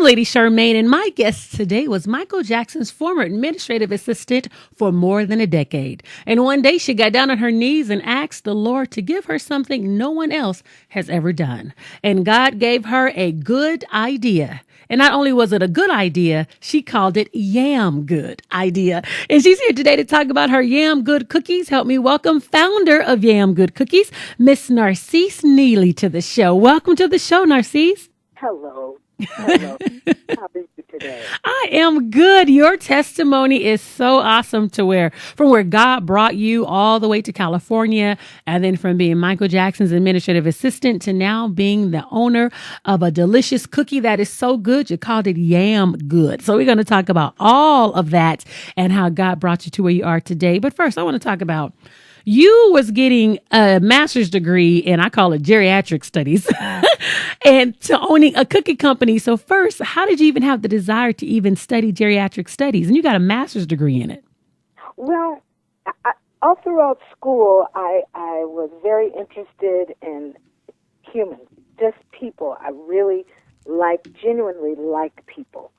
Lady Charmaine, and my guest today was Michael Jackson's former administrative assistant for more than a decade. And one day she got down on her knees and asked the Lord to give her something no one else has ever done. And God gave her a good idea. And not only was it a good idea, she called it YAM Good Idea. And she's here today to talk about her YAM Good Cookies. Help me welcome founder of YAM Good Cookies, Miss Narcisse Neely, to the show. Welcome to the show, Narcisse. Hello. Hello. How are you today? I am good. Your testimony is so awesome from where God brought you all the way to California, and then from being Michael Jackson's administrative assistant to now being the owner of a delicious cookie that is so good. You called it YAM Good. So we're going to talk about all of that and how God brought you to where you are today. But first, I want to talk about you was getting a master's degree in, I call it geriatric studies, and to owning a cookie company. So first, how did you even have the desire to even study geriatric studies? And you got a master's degree in it. Well, all throughout school, I was very interested in humans, just people. I really genuinely like people.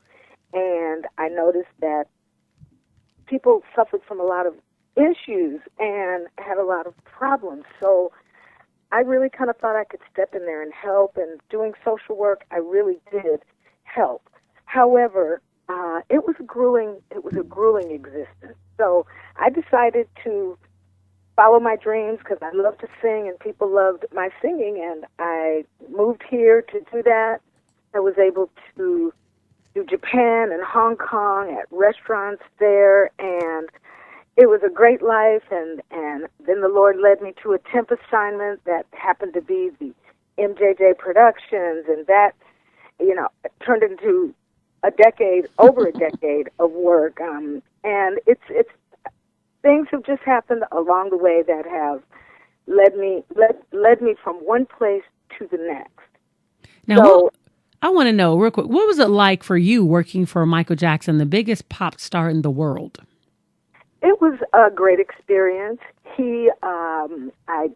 And I noticed that people suffered from a lot of issues and had a lot of problems. So I really kind of thought I could step in there and help, and doing social work, I really did help. However, it was a grueling existence. So I decided to follow my dreams because I love to sing and people loved my singing, and I moved here to do that. I was able to do Japan and Hong Kong at restaurants there, and it was a great life, and then the Lord led me to a temp assignment that happened to be the MJJ Productions, and that, turned into over a decade of work. And it's things have just happened along the way that have led me from one place to the next. Now, I want to know real quick, what was it like for you working for Michael Jackson, the biggest pop star in the world? It was a great experience. I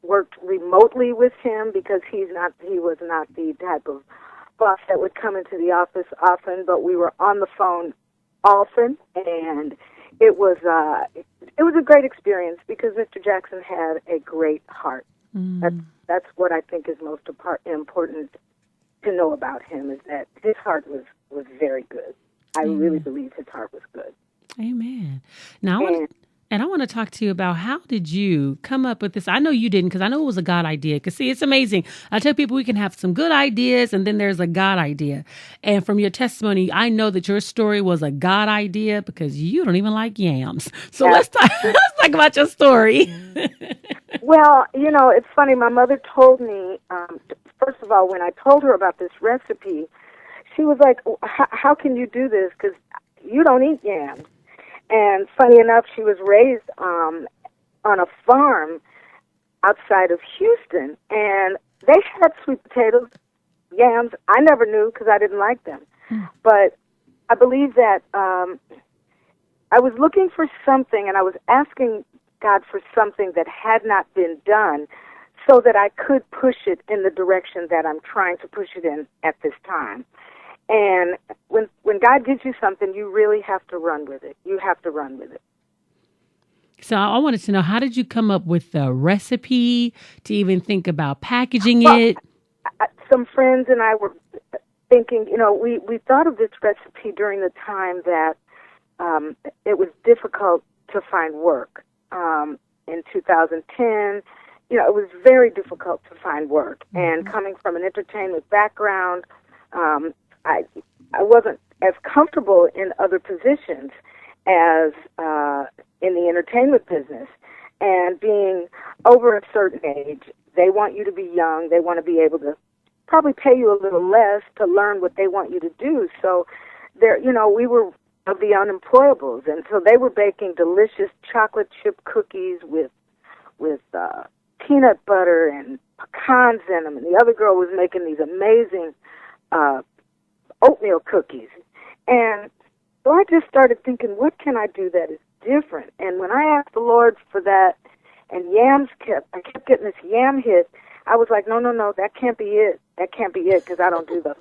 worked remotely with him because he was not the type of boss that would come into the office often, but we were on the phone often, and it was a great experience because Mr. Jackson had a great heart. That's what I think is most important to know about him, is that his heart was very good. I really believe his heart was good. Amen. Now, I want to talk to you about, how did you come up with this? I know you didn't, because I know it was a God idea. Because, see, it's amazing. I tell people we can have some good ideas, and then there's a God idea. And from your testimony, I know that your story was a God idea because you don't even like yams. So let's talk about your story. Well, it's funny. My mother told me, first of all, when I told her about this recipe, she was like, how can you do this? Because you don't eat yams. And funny enough, she was raised on a farm outside of Houston, and they had sweet potatoes, yams. I never knew because I didn't like them. But I believe that I was looking for something, and I was asking God for something that had not been done so that I could push it in the direction that I'm trying to push it in at this time. And when God gives you something, you really have to run with it. You have to run with it. So I wanted to know, how did you come up with the recipe, to even think about packaging it? Some friends and I were thinking, we thought of this recipe during the time that it was difficult to find work. In 2010, it was very difficult to find work. And coming from an entertainment background, I wasn't as comfortable in other positions as in the entertainment business. And being over a certain age, they want you to be young. They want to be able to probably pay you a little less to learn what they want you to do. So we were of the unemployables, and so they were baking delicious chocolate chip cookies with peanut butter and pecans in them, and the other girl was making these amazing oatmeal cookies. And so I just started thinking, what can I do that is different? And when I asked the Lord for that, and I kept getting this yam hit, I was like, no, that can't be it. That can't be it, because I don't do those.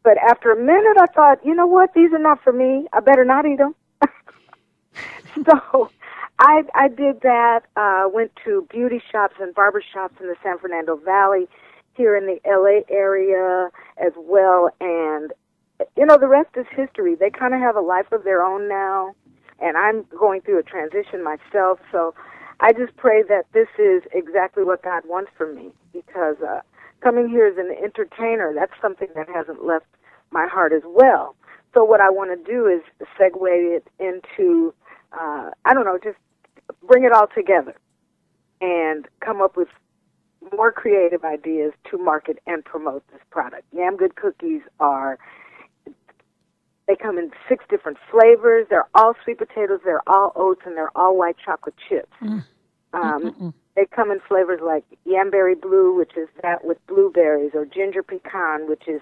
But after a minute, I thought, you know what? These are not for me. I better not eat them. So I did that. Went to beauty shops and barber shops in the San Fernando Valley, here in the LA area as well. And, you know, the rest is history. They kind of have a life of their own now. And I'm going through a transition myself. So I just pray that this is exactly what God wants for me, because coming here as an entertainer, that's something that hasn't left my heart as well. So what I want to do is segue it into, just bring it all together and come up with more creative ideas to market and promote this product. YAM Good Cookies they come in 6 different flavors. They're all sweet potatoes, they're all oats, and they're all white chocolate chips. They come in flavors like Yamberry Blue, which is that with blueberries, or Ginger Pecan, which is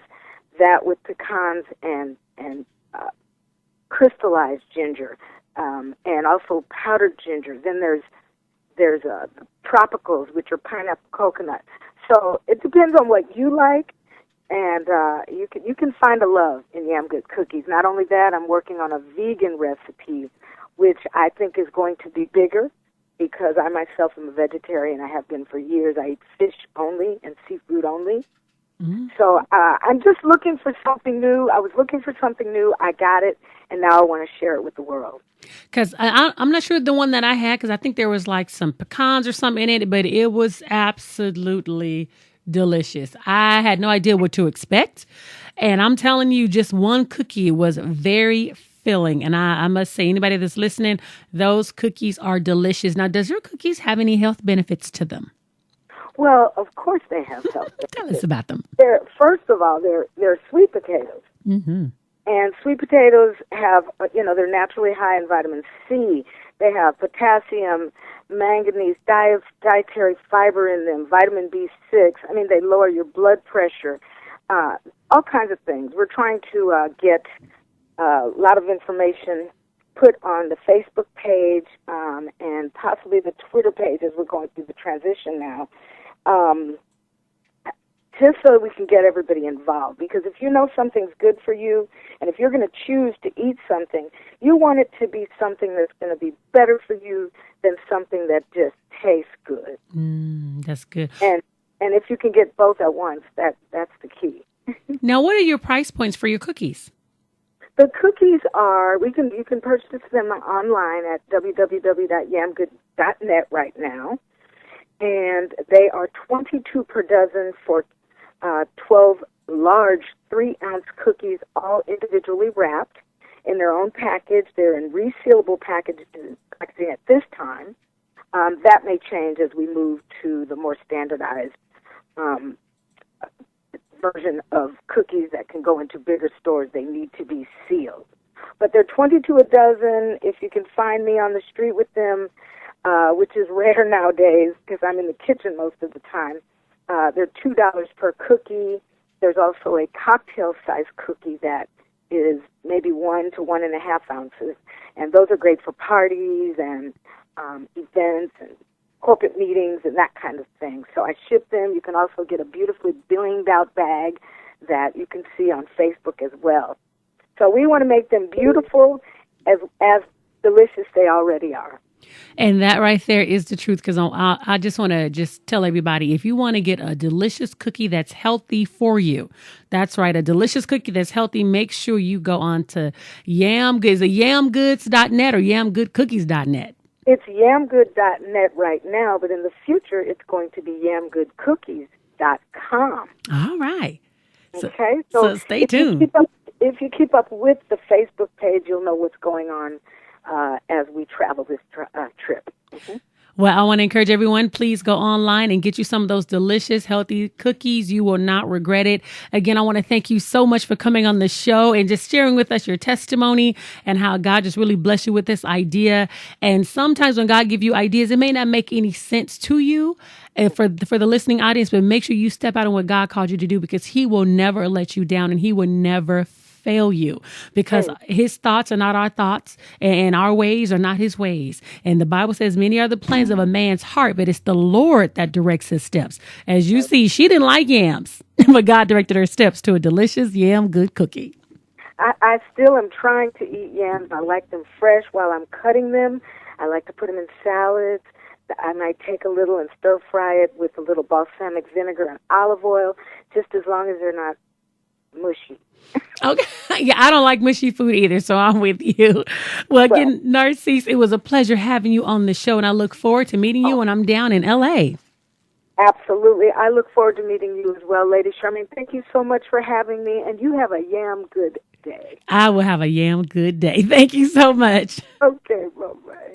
that with pecans and crystallized ginger, and also powdered ginger. Then there's tropicals, which are pineapple coconut. So it depends on what you like, and you can find a love in YAM Good Cookies. Not only that, I'm working on a vegan recipe, which I think is going to be bigger, because I myself am a vegetarian. I have been for years. I eat fish only and seafood only. So I'm just looking for something new. I was looking for something new. I got it, and now I want to share it with the world. Because I'm not sure the one that I had, because I think there was like some pecans or something in it, but it was absolutely delicious. I had no idea what to expect. And I'm telling you, just one cookie was very filling. And I must say, anybody that's listening, those cookies are delicious. Now, does your cookies have any health benefits to them? Well, of course they have health benefits. Tell us about them. First of all, they're sweet potatoes. Mm-hmm. And sweet potatoes have, they're naturally high in vitamin C. They have potassium, manganese, dietary fiber in them, vitamin B6. I mean, they lower your blood pressure, all kinds of things. We're trying to get a lot of information put on the Facebook page and possibly the Twitter page as we're going through the transition now, just so that we can get everybody involved. Because if you know something's good for you, and if you're going to choose to eat something, you want it to be something that's going to be better for you than something that just tastes good. That's good. And if you can get both at once, that's the key. Now, what are your price points for your cookies? The cookies are, you can purchase them online at www.yamgood.net right now. And they are $22 per dozen for 12 large 3-ounce cookies, all individually wrapped in their own package. They're in resealable packages at this time. That may change as we move to the more standardized version of cookies that can go into bigger stores. They need to be sealed. But they're $22 a dozen. If you can find me on the street with them, which is rare nowadays because I'm in the kitchen most of the time, they're $2 per cookie. There's also a cocktail-sized cookie that is maybe 1 to 1.5 ounces, and those are great for parties and events and corporate meetings and that kind of thing. So I ship them. You can also get a beautifully blinged out bag that you can see on Facebook as well. So we want to make them beautiful as delicious they already are. And that right there is the truth, because I just want to just tell everybody, if you want to get a delicious cookie that's healthy for you, that's right, a delicious cookie that's healthy, make sure you go on to yamgoods.net or yamgoodcookies.net. It's yamgood.net right now, but in the future, it's going to be yamgoodcookies.com. All right. Okay, so stay tuned. If you keep up with the Facebook page, you'll know what's going on as we travel this trip. Mm-hmm. Well, I want to encourage everyone, please go online and get you some of those delicious, healthy cookies. You will not regret it. Again, I want to thank you so much for coming on the show and just sharing with us your testimony and how God just really blessed you with this idea. And sometimes when God gives you ideas, it may not make any sense to you and for the listening audience, but make sure you step out on what God called you to do, because He will never let you down and He will never fail fail you, because his thoughts are not our thoughts and our ways are not his ways. And the Bible says many are the plans of a man's heart, but it's the Lord that directs his steps. As you see, she didn't like yams, but God directed her steps to a delicious yam good cookie. I still am trying to eat yams. I like them fresh while I'm cutting them. I like to put them in salads. I might take a little and stir fry it with a little balsamic vinegar and olive oil, just as long as they're not mushy. Okay. Yeah, I don't like mushy food either, so I'm with you. Well, again, Narcisse, it was a pleasure having you on the show, and I look forward to meeting you when I'm down in L.A. Absolutely. I look forward to meeting you as well, Lady Charmaine. Thank you so much for having me, and you have a yam good day. I will have a yam good day. Thank you so much. Okay, bye-bye.